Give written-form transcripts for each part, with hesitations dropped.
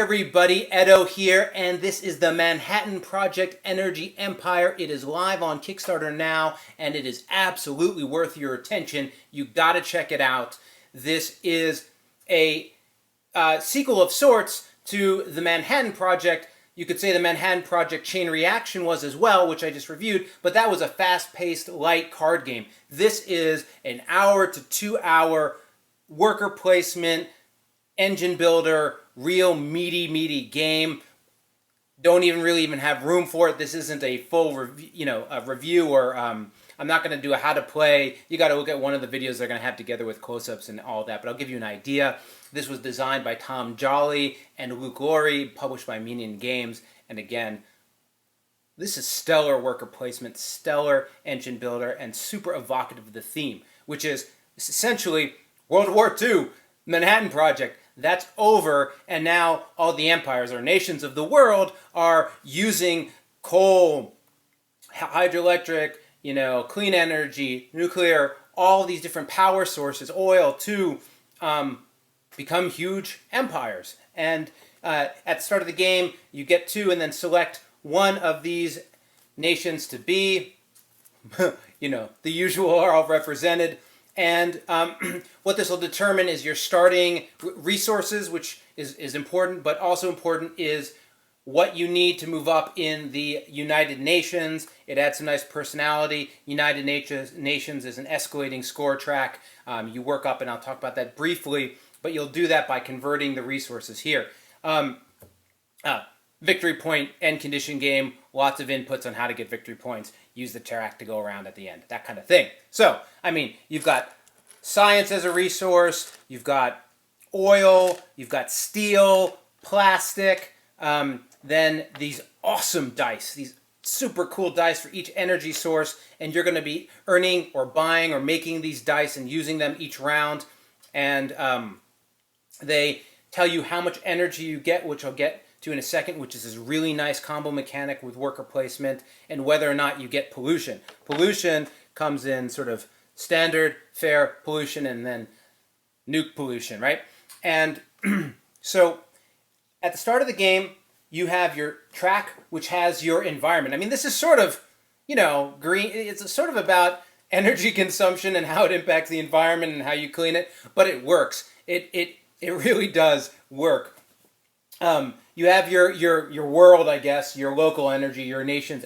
everybody, Edo here, and this is the Manhattan Project Energy Empire. It is live on Kickstarter now, and it is absolutely worth your attention. You gotta check it out. This is a sequel of sorts to the Manhattan Project. You could say the Manhattan Project Chain Reaction was as well, which I just reviewed, but that was a fast-paced, light card game. This is an hour to 2 hour worker placement, engine builder, real meaty game. Don't really even have room for it. This isn't a full review, or I'm not going to do a how to play. You got to look at one of the videos they're going to have together with close-ups and all that, but I'll give you an idea. This was designed by Tom Jolly and Luke Laurie, published by Minion Games, and again, this is stellar worker placement, stellar engine builder, and super evocative of the theme, which is essentially World War II, Manhattan Project. That's over, and now all the empires or nations of the world are using coal, hydroelectric, clean energy, nuclear, all these different power sources, oil, to become huge empires. And at the start of the game, you get to and then select one of these nations to be. The usual are all represented. And what this will determine is your starting resources, which is important, but also important is what you need to move up in the United Nations. It adds some nice personality. United Nations is an escalating score track. You work up, and I'll talk about that briefly, but you'll do that by converting the resources here. Victory point, end condition game, lots of inputs on how to get victory points, use the track to go around at the end, that kind of thing. So, you've got science as a resource, you've got oil, you've got steel, plastic, then these awesome dice, these super cool dice for each energy source, and you're going to be earning or buying or making these dice and using them each round, and they tell you how much energy you get, which I'll get to in a second, which is this really nice combo mechanic with worker placement, and whether or not you get pollution. Pollution comes in sort of standard, fair pollution, and then nuke pollution, right? And so at the start of the game, you have your track, which has your environment. This is sort of, green. It's sort of about energy consumption and how it impacts the environment and how you clean it, but it works. It really does work. You have your world, I guess, your local energy, your nation's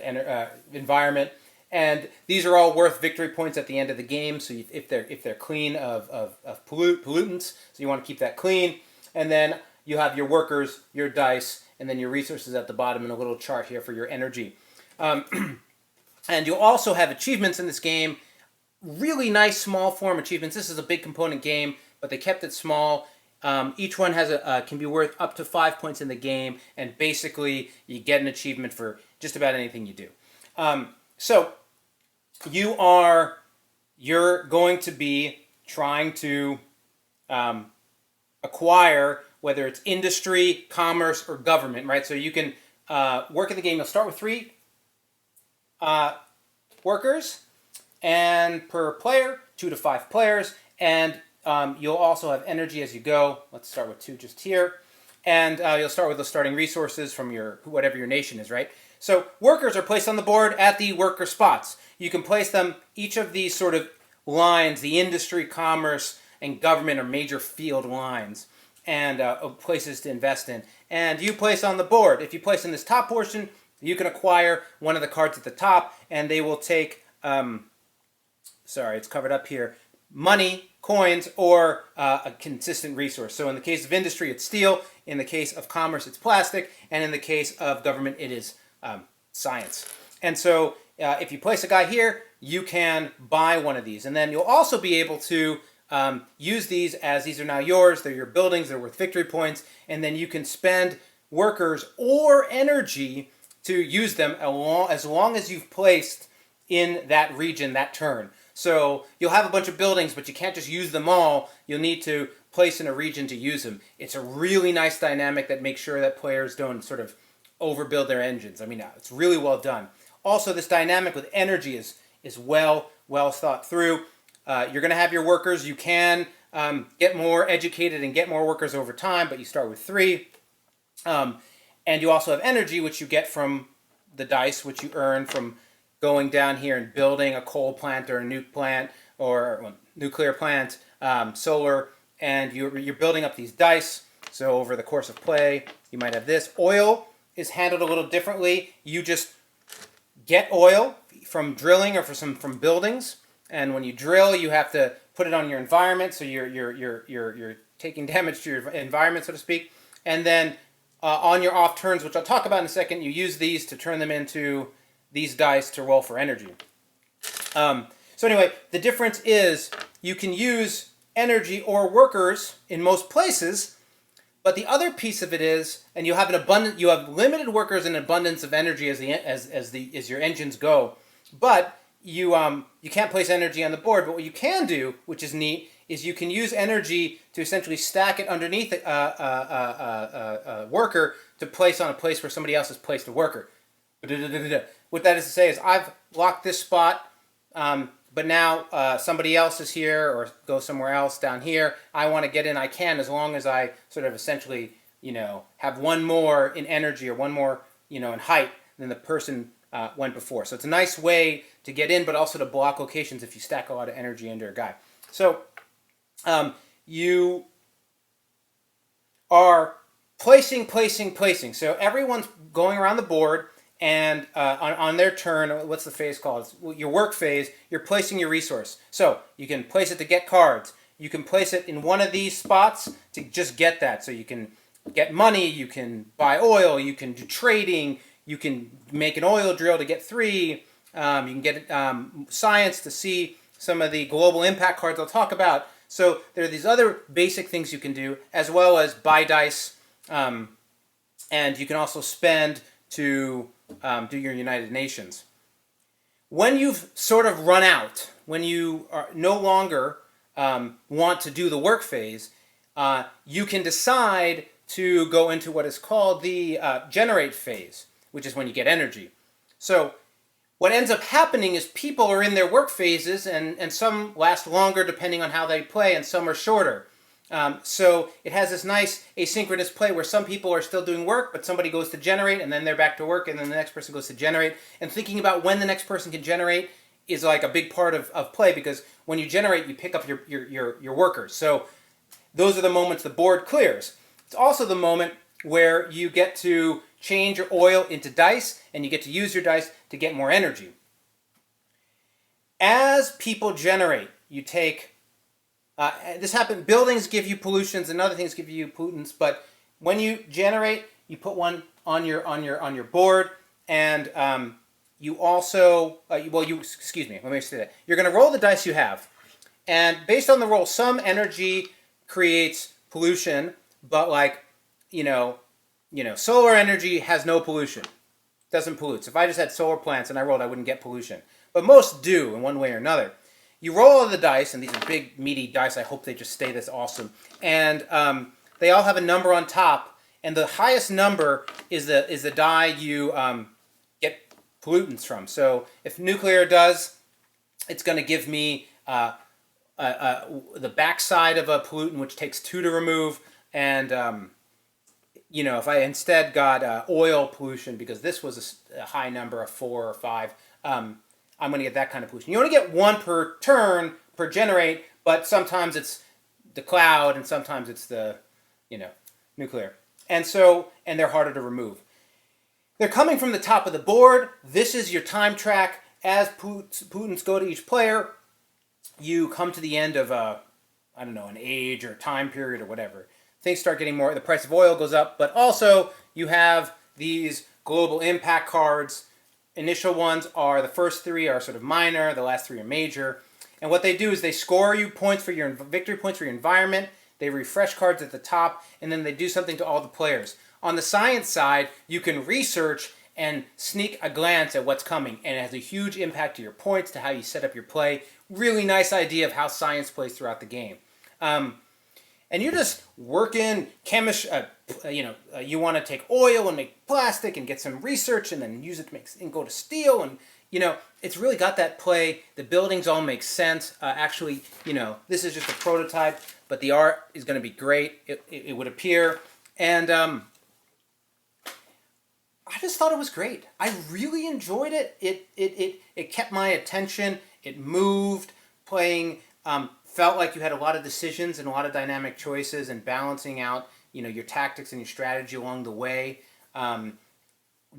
environment, and these are all worth victory points at the end of the game. So if they're clean of pollutants, so you want to keep that clean. And then you have your workers, your dice, and then your resources at the bottom, and a little chart here for your energy. And you'll also have achievements in this game. Really nice small form achievements. This is a big component game, but they kept it small. Each one has can be worth up to 5 points in the game, and basically you get an achievement for just about anything you do. So you're going to be trying to acquire, whether it's industry, commerce, or government, right? So you can work in the game. You'll start with 3 workers, and per player, 2 to 5 players, and you'll also have energy as you go. Let's start with 2 just here. And you'll start with the starting resources from whatever your nation is, right? So workers are placed on the board at the worker spots. You can place them, each of these sort of lines, the industry, commerce, and government are major field lines and places to invest in. And you place on the board. If you place in this top portion, you can acquire one of the cards at the top, and they will take, sorry, it's covered up here, money, coins, or a consistent resource. So in the case of industry, it's steel. In the case of commerce, it's plastic. And in the case of government, it is science. And so if you place a guy here, you can buy one of these. And then you'll also be able to use these as these are now yours. They're your buildings. They're worth victory points. And then you can spend workers or energy to use them as long as you've placed in that region that turn. So you'll have a bunch of buildings, but you can't just use them all. You'll need to place in a region to use them. It's a really nice dynamic that makes sure that players don't sort of overbuild their engines. It's really well done. Also, this dynamic with energy is well thought through. You're going to have your workers. You can get more educated and get more workers over time, but you start with 3. And you also have energy, which you get from the dice, which you earn from going down here and building a coal plant or a nuke plant or well, nuclear plant, solar, and you're building up these dice. So over the course of play, you might have this. Oil is handled a little differently. You just get oil from drilling or from buildings, and when you drill, you have to put it on your environment, so you're taking damage to your environment, so to speak. And then on your off turns, which I'll talk about in a second, you use these to turn them into these dice to roll for energy. So anyway, the difference is you can use energy or workers in most places, but the other piece of it is, and you have limited workers and abundance of energy as your engines go, but you can't place energy on the board. But what you can do, which is neat, is you can use energy to essentially stack it underneath a worker to place on a place where somebody else has placed a worker. What that is to say is I've locked this spot, but now somebody else is here or go somewhere else down here. I want to get in, I can, as long as I sort of essentially, have one more in energy or one more, in height than the person went before. So it's a nice way to get in, but also to block locations if you stack a lot of energy under a guy. So you are placing. So everyone's going around the board, and on their turn, what's the phase called? It's your work phase, you're placing your resource. So you can place it to get cards. You can place it in one of these spots to just get that. So you can get money, you can buy oil, you can do trading, you can make an oil drill to get 3. You can get science to see some of the global impact cards I'll talk about. So there are these other basic things you can do, as well as buy dice, and you can also spend to do your United Nations. When you've sort of run out, when you are no longer want to do the work phase, you can decide to go into what is called the generate phase, which is when you get energy. So what ends up happening is people are in their work phases, and some last longer depending on how they play, and some are shorter. So it has this nice asynchronous play where some people are still doing work, but somebody goes to generate, and then they're back to work, and then the next person goes to generate. And thinking about when the next person can generate is like a big part of play, because when you generate, you pick up your workers. So those are the moments the board clears. It's also the moment where you get to change your oil into dice, and you get to use your dice to get more energy. As people generate, you take this happens. Buildings give you pollutions, and other things give you pollutants. But when you generate, you put one on your board, and you also excuse me. Let me say that you're going to roll the dice you have, and based on the roll, some energy creates pollution, but solar energy has no pollution, doesn't pollute. So if I just had solar plants and I rolled, I wouldn't get pollution. But most do in one way or another. You roll all the dice, and these are big, meaty dice. I hope they just stay this awesome. And they all have a number on top, and the highest number is the die you get pollutants from. So if nuclear does, it's going to give me the backside of a pollutant, which takes 2 to remove, and if I instead got oil pollution, because this was a high number of 4 or 5, I'm going to get that kind of pollution. You only get 1 per turn per generate, but sometimes it's the cloud, and sometimes it's the nuclear, and they're harder to remove. They're coming from the top of the board. This is your time track. As pollutants go to each player, you come to the end of an age or time period or whatever. Things start getting more, the price of oil goes up, but also you have these global impact cards. Initial ones are, the first 3 are sort of minor, the last 3 are major. And what they do is they score you points for your victory points for your environment, they refresh cards at the top, and then they do something to all the players. On the science side, you can research and sneak a glance at what's coming, and it has a huge impact to your points, to how you set up your play. Really nice idea of how science plays throughout the game. And you're just working chemistry. You want to take oil and make plastic and get some research and then use it to go to steel. And, it's really got that play. The buildings all make sense. This is just a prototype, but the art is going to be great. It would appear. And I just thought it was great. I really enjoyed it. It kept my attention. It moved. Playing felt like you had a lot of decisions and a lot of dynamic choices and balancing out, your tactics and your strategy along the way.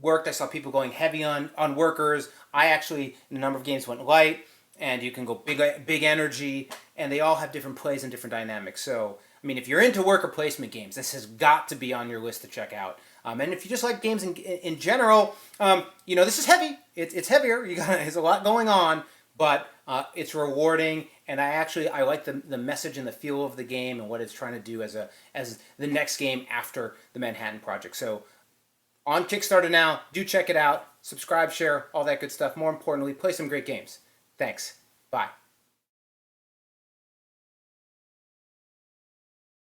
Worked. I saw people going heavy on workers. I actually, in a number of games, went light, and you can go big energy, and they all have different plays and different dynamics. So, I mean, if you're into worker placement games, this has got to be on your list to check out. And if you just like games in general, this is heavy. It's heavier. There's a lot going on, but it's rewarding, and I like the message and the feel of the game and what it's trying to do as the next game after the Manhattan Project. So on Kickstarter now, do check it out. Subscribe, share, all that good stuff. More importantly, play some great games. Thanks. Bye.